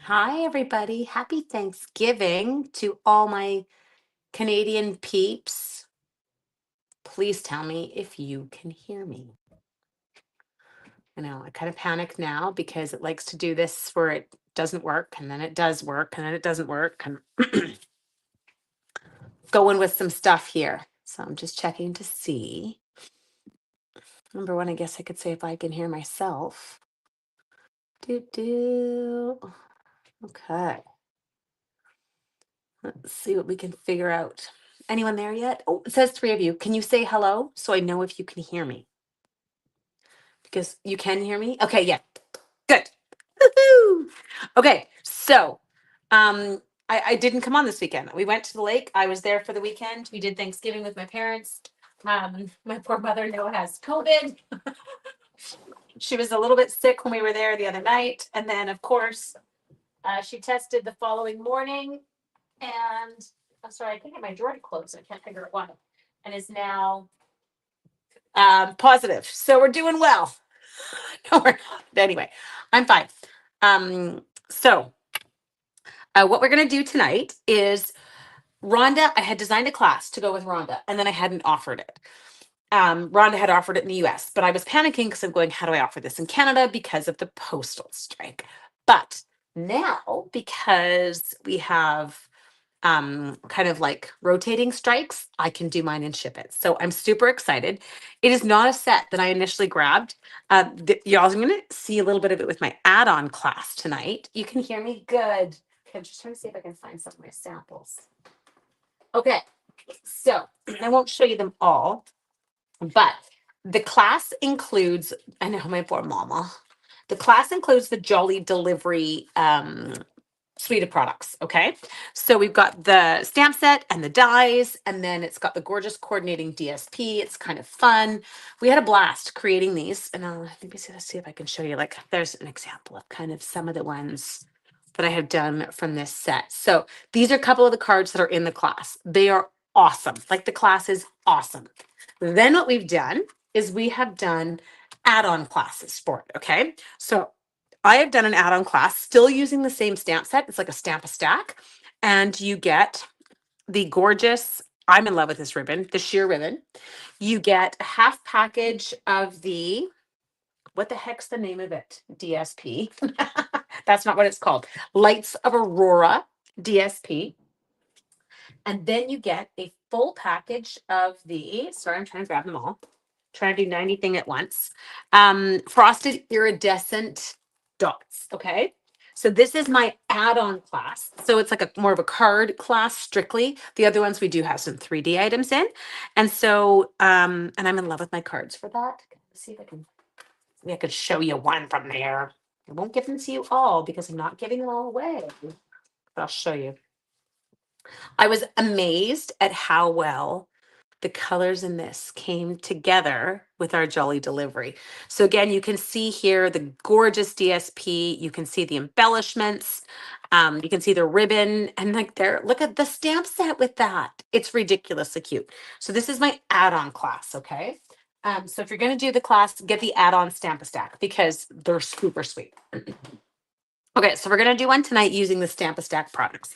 Hi, everybody. Happy Thanksgiving to all my Canadian peeps. Please tell me if you can hear me. I know I kind of panic now because it likes to do this where it doesn't work and then it does work and then it doesn't work and going with some stuff here. So I'm just checking to see. Number one, I guess I could say if I can hear myself. Do. Okay. Let's see what we can figure out. Anyone there yet? Oh, it says three of you. Can you say hello so I know if you can hear me? Because you can hear me? Okay, yeah. Good. Woohoo! Okay, so I didn't come on this weekend. We went to the lake. I was there for the weekend. We did Thanksgiving with my parents. My poor mother now has COVID. She was a little bit sick when we were there the other night. And then, of course, she tested the following morning. And I'm sorry, I can't get my drawer to close. I can't figure out why. And is now positive. So we're doing well. No, we're not. Anyway, I'm fine. So what we're going to do tonight is Rhonda. I had designed a class to go with Rhonda, and then I hadn't offered it. Rhonda had offered it in the US, but I was panicking because I'm going, how do I offer this in Canada because of the postal strike? But now, because we have kind of like rotating strikes, I can do mine and ship it. So I'm super excited. It is not a set that I initially grabbed. Y'all, I'm going to see a little bit of it with my add-on class tonight. You can hear me good. Okay, I'm just trying to see if I can find some of my samples. Okay, so I won't show you them all, but the class includes, I know my poor mama. The class includes the Jolly Delivery suite of products. Okay. So we've got the stamp set and the dies, and then it's got the gorgeous coordinating DSP. It's kind of fun. We had a blast creating these. And let me see if I can show you. Like, there's an example of kind of some of the ones that I have done from this set. So these are a couple of the cards that are in the class. They are awesome. Like, the class is awesome. Then what we've done is we have done add-on classes for it. Okay. So I have done an add-on class still using the same stamp set. It's like a stamp a stack. And you get the gorgeous, I'm in love with this ribbon, the sheer ribbon. You get a half package of the, what the heck's the name of it? DSP. That's not what it's called. Lights of Aurora DSP. And then you get a full package of the, sorry, I'm trying to grab them all. Trying to do 90 thing at once. Frosted iridescent dots. Okay. So this is my add-on class. So it's like a more of a card class strictly. The other ones we do have some 3D items in. And so and I'm in love with my cards for that. Let's see if I can, maybe I could show you one from there. I won't give them to you all because I'm not giving them all away. But I'll show you. I was amazed at how well the colors in this came together with our Jolly Delivery. So again, you can see here the gorgeous DSP. You can see the embellishments. You can see the ribbon, and like there, look at the stamp set with that. It's ridiculously cute. So this is my add-on class, okay? So if you're going to do the class, get the add-on stamp a stack because they're super sweet. Okay, so we're going to do one tonight using the stamp a stack products.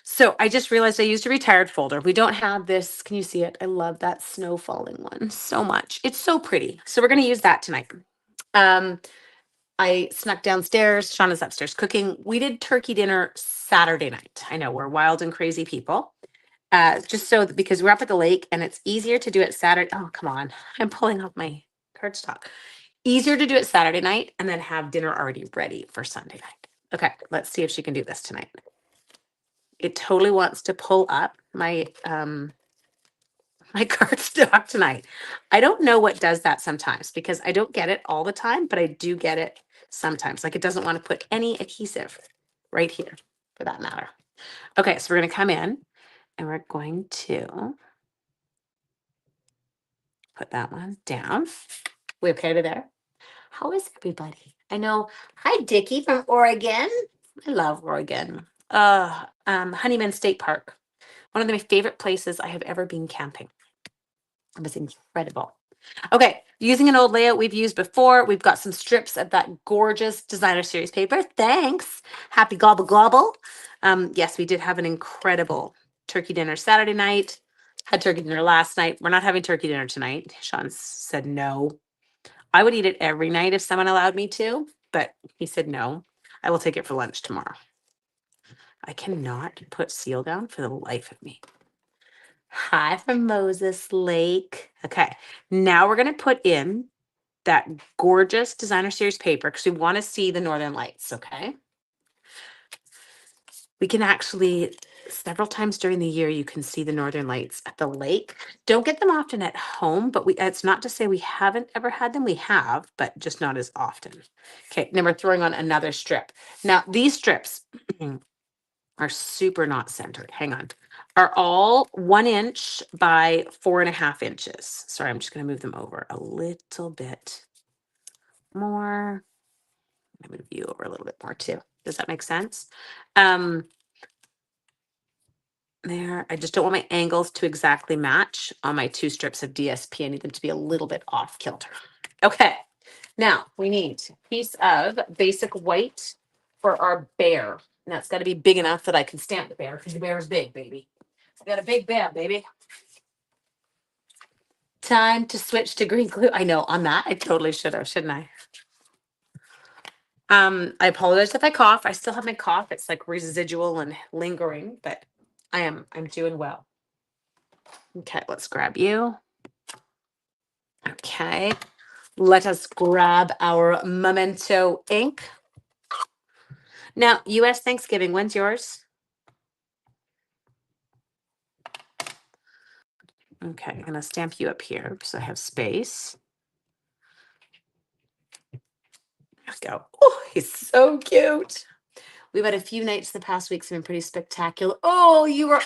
So I just realized I used a retired folder. We don't have this. Can you see it? I love that snow falling one so much. It's so pretty. So we're going to use that tonight. I snuck downstairs. Shauna's upstairs cooking. We did turkey dinner Saturday night. I know we're wild and crazy people. Just so that, because we're up at the lake and it's easier to do it Saturday. Oh, come on. I'm pulling off my cardstock. Easier to do it Saturday night and then have dinner already ready for Sunday night. Okay, let's see if she can do this tonight. It totally wants to pull up my my cardstock tonight. I don't know what does that sometimes because I don't get it all the time, but I do get it sometimes. Like, it doesn't want to put any adhesive right here for that matter. Okay, so we're going to come in and we're going to put that one down. We okay to there? How is everybody? I know. Hi, Dickie from Oregon. I love Oregon. Honeyman State Park. One of my favorite places I have ever been camping. It was incredible. Okay, using an old layout we've used before. We've got some strips of that gorgeous designer series paper. Thanks. Happy gobble gobble. Yes, we did have an incredible turkey dinner Saturday night. Had turkey dinner last night. We're not having turkey dinner tonight. Sean said no. I would eat it every night if someone allowed me to, but he said no. I will take it for lunch tomorrow. I cannot put seal down for the life of me. Hi from Moses Lake. Okay, now we're going to put in that gorgeous designer series paper because we want to see the northern lights. Okay, we can actually several times during the year you can see the northern lights at the lake. Don't get them often at home, but it's not to say we haven't ever had them. We have, but just not as often. Okay, then we're throwing on another strip. Now these strips are super not centered. Hang on. Are all 1 inch by 4.5 inches. Sorry, I'm just going to move them over a little bit more. I'm going to move you over a little bit more too. Does that make sense? There, I just don't want my angles to exactly match on my 2 strips of DSP. I need them to be a little bit off kilter. Okay, now we need a piece of basic white for our bear. And that's got to be big enough that I can stamp the bear because the bear is big, baby. I got a big bear, baby. Time to switch to green glue. I know on that I totally should have, shouldn't I? I apologize if I cough. I still have my cough. It's like residual and lingering, but I'm doing well. Okay, let's grab you. Okay, let us grab our Memento ink. Now, US Thanksgiving, when's yours? Okay, I'm gonna stamp you up here so I have space. There we go. Oh, he's so cute. We've had a few nights the past weeks have been pretty spectacular. Oh, you were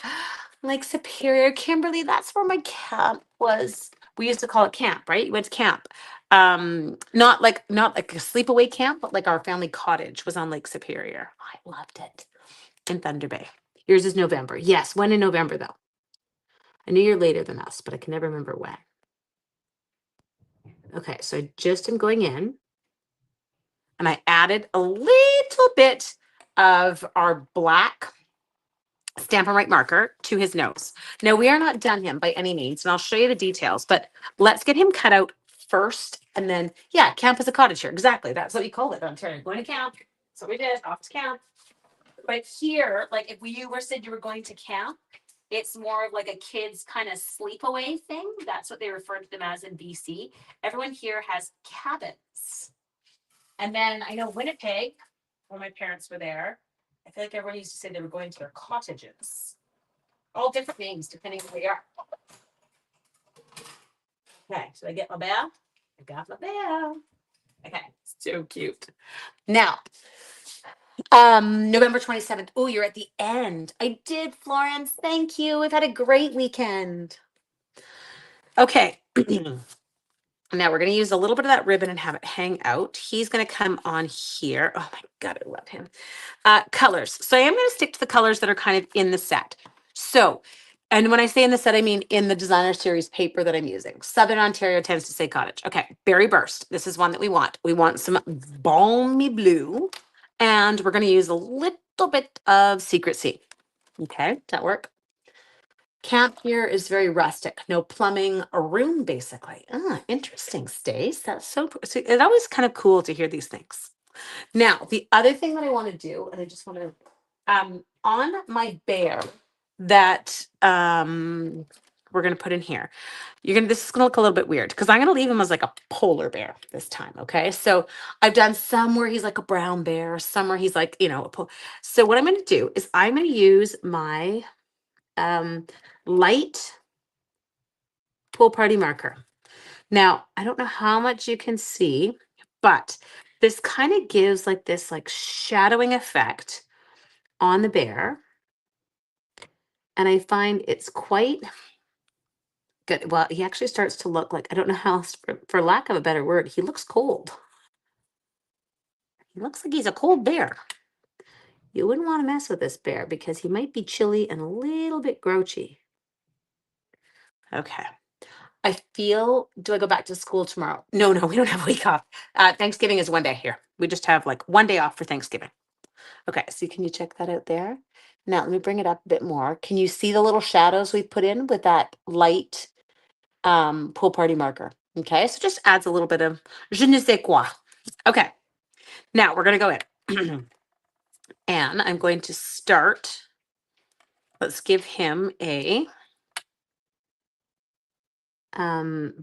like Superior, Kimberly. That's where my camp was. We used to call it camp, right? You went to camp. Not like a sleepaway camp, but like our family cottage was on Lake Superior. I loved it. In Thunder Bay. Yours is November. Yes, when in November though? I knew you're later than us, but I can never remember when. Okay, so I just am going in and I added a little bit of our black Stamp and Write marker to his nose. Now, we are not done him by any means, and I'll show you the details, but let's get him cut out first. And then, yeah, camp is a cottage here. Exactly. That's what we call it, Ontario. Going to camp. That's what we did. Off to camp. But here, like if you were said you were going to camp, it's more of like a kids kind of sleepaway thing. That's what they refer to them as in BC. Everyone here has cabins. And then I know Winnipeg, when my parents were there, I feel like everyone used to say they were going to their cottages. All different names depending on where you are. Okay, so I get my bear. I got my bear. Okay, so cute. Now, November 27th. Oh, you're at the end. I did, Florence. Thank you. We've had a great weekend. Okay. Now we're going to use a little bit of that ribbon and have it hang out. He's going to come on here. Oh my God, I love him. Colors. So I am going to stick to the colors that are kind of in the set. So, and when I say in the set, I mean in the designer series paper that I'm using. Southern Ontario tends to say cottage. Okay, Berry Burst. This is one that we want. We want some balmy blue. And we're going to use a little bit of Secrecy. Okay, does that work? Camp here is very rustic, no plumbing, a room basically. Interesting, Stace. That's so it's always kind of cool to hear these things. Now, the other thing that I want to do, and I just want to on my bear that we're gonna put in here. This is gonna look a little bit weird because I'm gonna leave him as like a polar bear this time. Okay, so I've done some where he's like a brown bear, some where he's like, so what I'm gonna do is I'm gonna use my light pool party marker. Now, I don't know how much you can see, but this kind of gives like this like shadowing effect on the bear. And I find it's quite good. Well, he actually starts to look like, I don't know how else, for lack of a better word, he looks cold. He looks like he's a cold bear. You wouldn't want to mess with this bear because he might be chilly and a little bit grouchy. Okay. I feel, do I go back to school tomorrow? No, we don't have a week off. Thanksgiving is one day here. We just have like one day off for Thanksgiving. Okay, so can you check that out there? Now let me bring it up a bit more. Can you see the little shadows we put in with that light pool party marker? Okay, so just adds a little bit of je ne sais quoi. Okay, now we're gonna go in. And I'm going to start. Let's give him a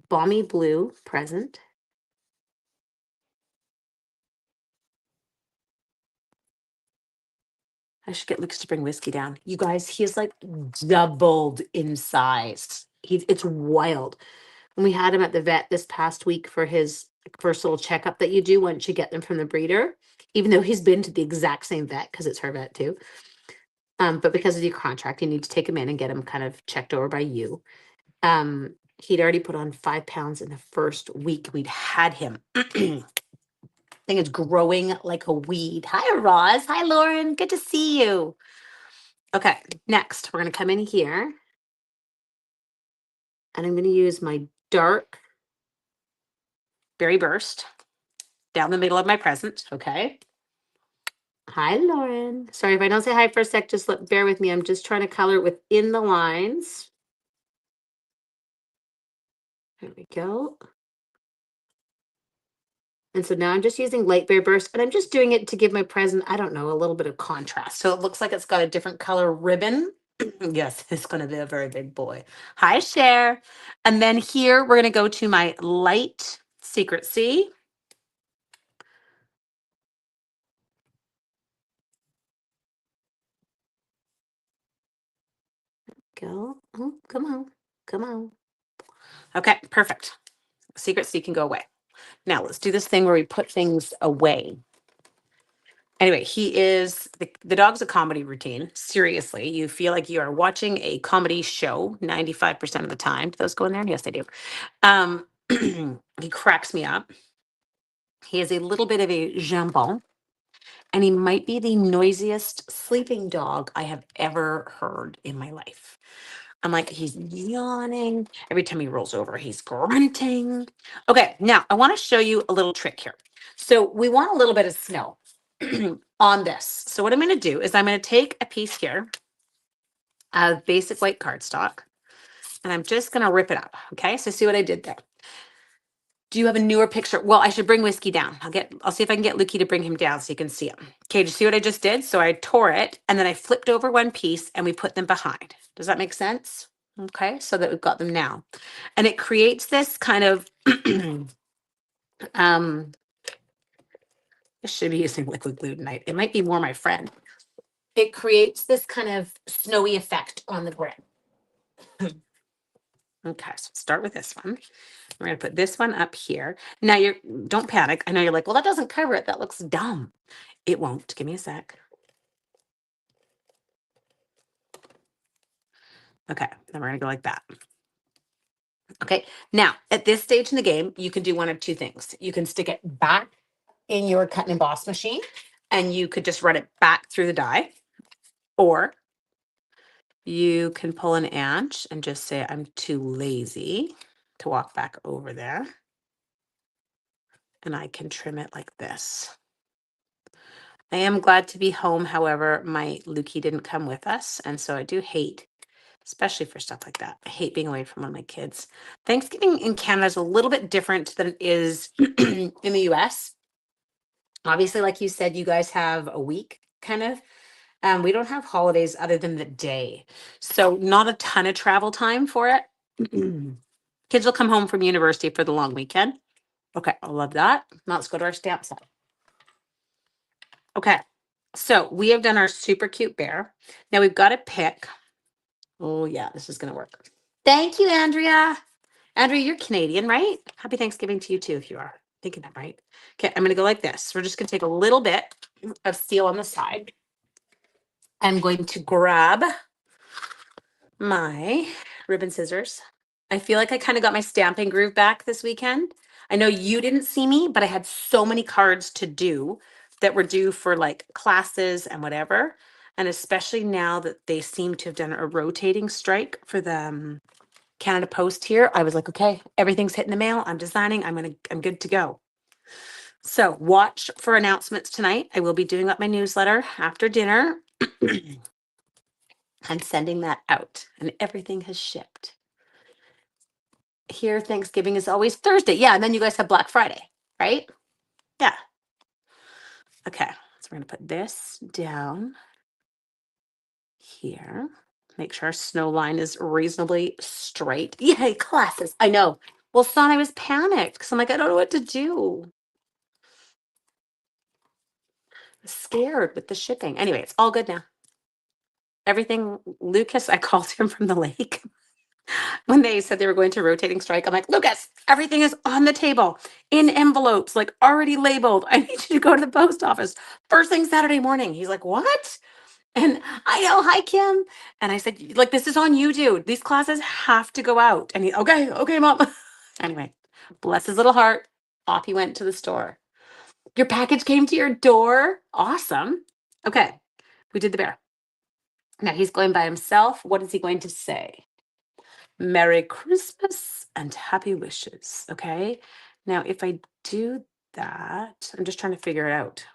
balmy blue present. I should get Lucas to bring whiskey down. You guys, he's like doubled in size. It's wild. When we had him at the vet this past week for his first little checkup that you do once you get them from the breeder, even though he's been to the exact same vet because it's her vet too. But because of your contract, you need to take him in and get him kind of checked over by you. He'd already put on 5 pounds in the first week we'd had him. Thing is growing like a weed. Hi, Roz. Hi, Lauren. Good to see you. Okay, next we're going to come in here and I'm going to use my dark berry burst down the middle of my present. Okay. Hi, Lauren. Sorry if I don't say hi for a sec. Just bear with me. I'm just trying to color it within the lines. There we go. And so now I'm just using light berry burst, and I'm just doing it to give my present, I don't know, a little bit of contrast. So it looks like it's got a different color ribbon. Yes, it's going to be a very big boy. Hi, Cher. And then here we're going to go to my light Secret Sea. Go. Oh, come on. Come on. Okay, perfect. Secret Sea can go away. Now let's do this thing where we put things away. Anyway, he is the dog's a comedy routine. Seriously, you feel like you are watching a comedy show 95% of the time. Do those go in there? Yes, they do. He cracks me up. He is a little bit of a jambon, and he might be the noisiest sleeping dog I have ever heard in my life. I'm like, he's yawning. Every time he rolls over, he's grunting. Okay, now I want to show you a little trick here. So we want a little bit of snow on this. So what I'm going to do is I'm going to take a piece here of basic white cardstock, and I'm just going to rip it up. Okay, so see what I did there. Do you have a newer picture? Well, I should bring Whiskey down. I'll see if I can get Lukey to bring him down so you can see him. Okay, do you see what I just did? So I tore it and then I flipped over one piece and we put them behind. Does that make sense? Okay, so that we've got them now. And it creates this kind of I should be using liquid glue tonight. It might be more my friend. It creates this kind of snowy effect on the bread. Okay, so start with this one. We're going to put this one up here. Now don't panic. I know you're like, well, that doesn't cover it. That looks dumb. It won't. Give me a sec. Okay, then we're going to go like that. Okay, now at this stage in the game, you can do one of two things. You can stick it back in your cut and emboss machine and you could just run it back through the die, or you can pull an Ange and just say, I'm too lazy to walk back over there. And I can trim it like this. I am glad to be home. However, my Lukey didn't come with us. And so I do hate, especially for stuff like that. I hate being away from one of my kids. Thanksgiving in Canada is a little bit different than it is in the US. Obviously, like you said, you guys have a week kind of. We don't have holidays other than the day. So not a ton of travel time for it. Kids will come home from university for the long weekend. Okay, I love that. Now let's go to our stamp set. Okay, so we have done our super cute bear. Now we've got to pick. Oh yeah, this is gonna work. Thank you, Andrea. Andrea, you're Canadian, right? Happy Thanksgiving to you too, if you are thinking that right. Okay, I'm gonna go like this. We're just gonna take a little bit of steel on the side. I'm going to grab my ribbon scissors. I feel like I kind of got my stamping groove back this weekend. I know you didn't see me, but I had so many cards to do that were due for like classes and whatever. And especially now that they seem to have done a rotating strike for the Canada Post here. I was like, okay, everything's hitting the mail. I'm designing. I'm good to go. So watch for announcements tonight. I will be doing up my newsletter after dinner and sending that out, and everything has shipped. Here, Thanksgiving is always Thursday. Yeah, and then you guys have Black Friday, right? Yeah. Okay, so we're gonna put this down here. Make sure our snow line is reasonably straight. Yay, classes. I know. Well, son, I was panicked because I'm like, I don't know what to do. Scared with the shipping. Anyway, it's all good now. Everything, Lucas, I called him from the lake when they said they were going to rotating strike. I'm like, Lucas, everything is on the table in envelopes, like already labeled. I need you to go to the post office first thing Saturday morning. He's like, what? And I know, hi, Kim. And I said, like, this is on you, dude. These classes have to go out. And he, okay, mom. Anyway, bless his little heart. Off he went to the store. Your package came to your door. Awesome. Okay, we did the bear. Now he's going by himself. What is he going to say? Merry Christmas and happy wishes. Okay. Now, if I do that, I'm just trying to figure it out.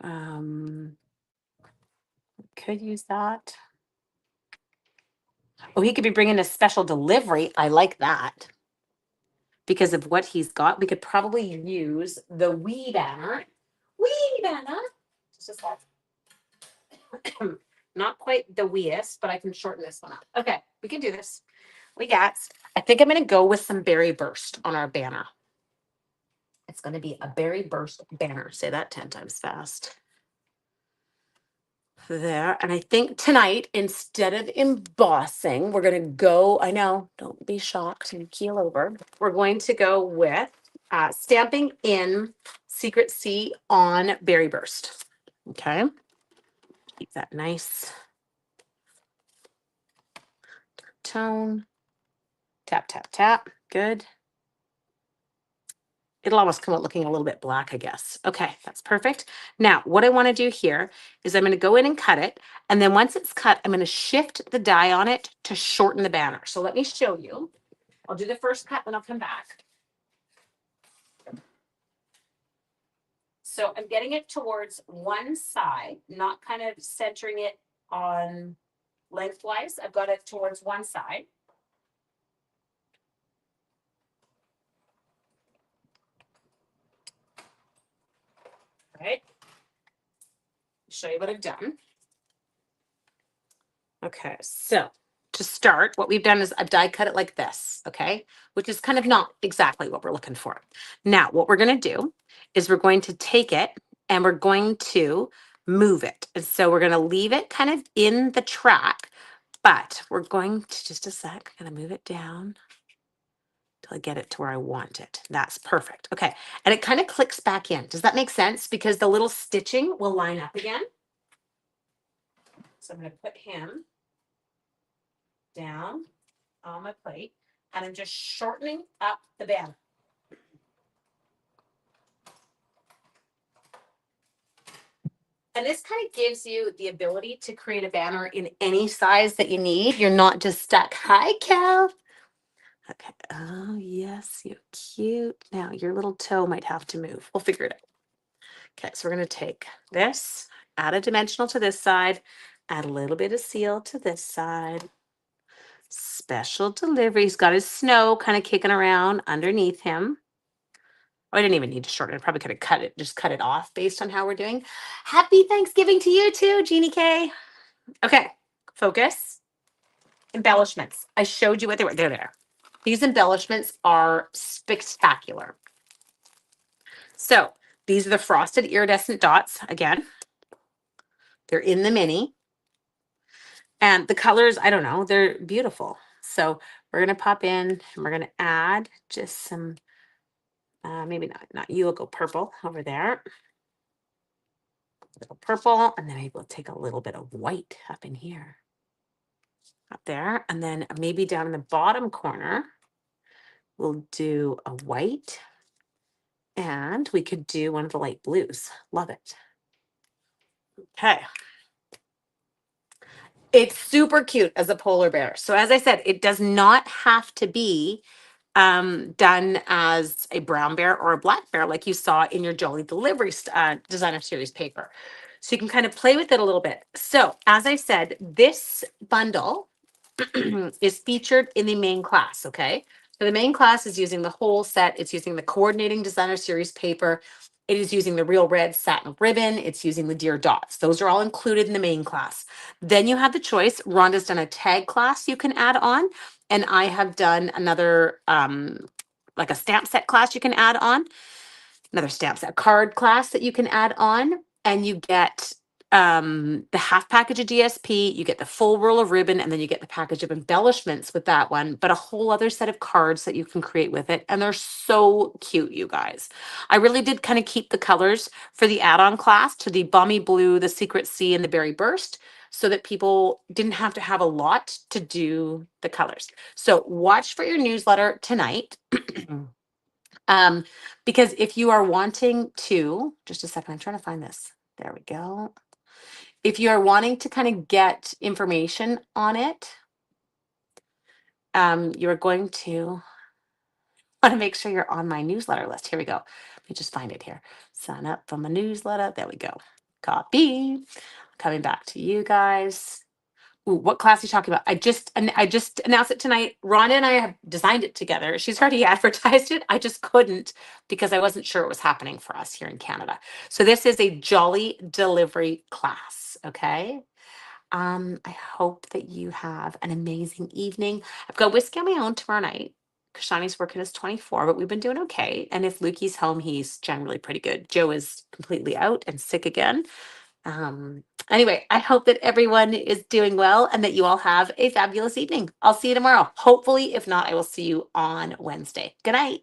Could use that. Oh, he could be bringing a special delivery. I like that. Because of what he's got, we could probably use the wee banner. Wee banner. Just not quite the weest, but I can shorten this one up. Okay, we can do this. I think I'm going to go with some berry burst on our banner. It's going to be a berry burst banner. Say that 10 times fast. There. And I think tonight, instead of embossing, we're going to go, I know, don't be shocked and keel over. We're going to go with stamping in Secret C on berry burst. Okay. Keep that nice tone. Tap, tap, tap. Good. It'll almost come out looking a little bit black, I guess. Okay, that's perfect. Now, what I want to do here is I'm going to go in and cut it. And then once it's cut, I'm going to shift the die on it to shorten the banner. So let me show you. I'll do the first cut, then I'll come back. So I'm getting it towards one side, not kind of centering it on lengthwise. I've got it towards one side. Right. Show you what I've done. Okay, so to start, what we've done is I've die cut it like this, okay, which is kind of not exactly what we're looking for. Now, what we're going to do is we're going to take it and we're going to move it. And so we're going to leave it kind of in the track, but we're going to, just a sec, going to move it down till I get it to where I want it. That's perfect. Okay, and it kind of clicks back in. Does that make sense? Because the little stitching will line up again. So I'm going to put him down on my plate, and I'm just shortening up the banner. And this kind of gives you the ability to create a banner in any size that you need. You're not just stuck. Hi, Cal. Okay. Oh, yes, you're cute. Now your little toe might have to move. We'll figure it out. Okay, so we're going to take this, add a dimensional to this side, add a little bit of seal to this side. Special delivery. He's got his snow kind of kicking around underneath him. Oh, I didn't even need to shorten it. I probably could have just cut it off based on how we're doing. Happy Thanksgiving to you too, Jeannie K. Okay, focus. Embellishments. I showed you what they were. They're there. These embellishments are spectacular. So these are the frosted iridescent dots. Again, they're in the mini. And the colors, I don't know, they're beautiful. So we're going to pop in and we're going to add just some, maybe not you, will go purple over there. Little purple, and then maybe we'll take a little bit of white up in here, up there, and then maybe down in the bottom corner we'll do a white, and we could do one of the light blues. Love it. Okay, It's super cute as a polar bear. So as I said, it does not have to be done as a brown bear or a black bear like you saw in your Jolly Delivery designer series paper. So you can kind of play with it a little bit. So as I said, this bundle is featured in the main class, okay? So the main class is using the whole set. It's using the coordinating designer series paper. It is using the Real Red satin ribbon. It's using the Dear Dots. Those are all included in the main class. Then you have the choice. Rhonda's done a tag class you can add on, and I have done another like a stamp set class you can add on, another stamp set card class that you can add on, and you get the half package of DSP, you get the full roll of ribbon, and then you get the package of embellishments with that one, but a whole other set of cards that you can create with it. And they're so cute, you guys. I really did kind of keep the colors for the add-on class to the Balmy Blue, the Secret Sea, and the Berry Burst, so that people didn't have to have a lot to do the colors. So watch for your newsletter tonight. Um, because if you are wanting to, just a second, I'm trying to find this. There we go. If you are wanting to kind of get information on it, you're going to want to make sure you're on my newsletter list. Here we go. Let me just find it here. Sign up for my newsletter. There we go. Copy. Coming back to you guys. Ooh, what class are you talking about? I just announced it tonight. Rhonda and I have designed it together. She's already advertised it. I just couldn't because I wasn't sure it was happening for us here in Canada. So this is a Jolly Delivery class. Okay. I hope that you have an amazing evening. I've got whiskey on my own tomorrow night. Kashani's working his 24, but we've been doing okay. And if Lukey's home, he's generally pretty good. Joe is completely out and sick again. Anyway, I hope that everyone is doing well and that you all have a fabulous evening. I'll see you tomorrow. Hopefully, if not, I will see you on Wednesday. Good night.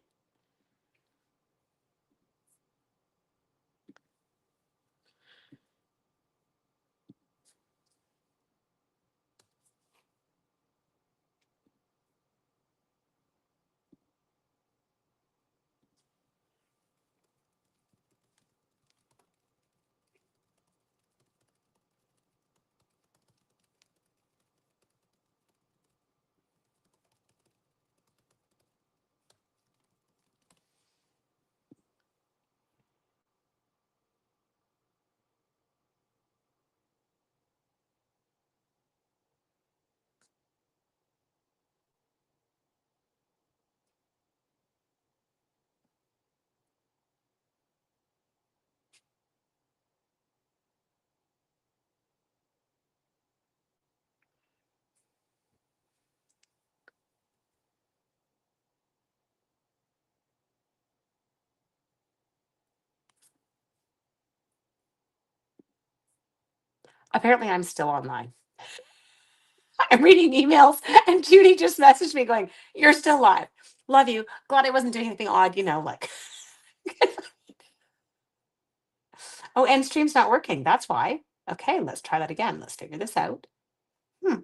Apparently, I'm still online. I'm reading emails, and Judy just messaged me going, "You're still live. Love you. Glad I wasn't doing anything odd, like." Oh, end stream's not working. That's why. Okay, let's try that again. Let's figure this out. Hmm.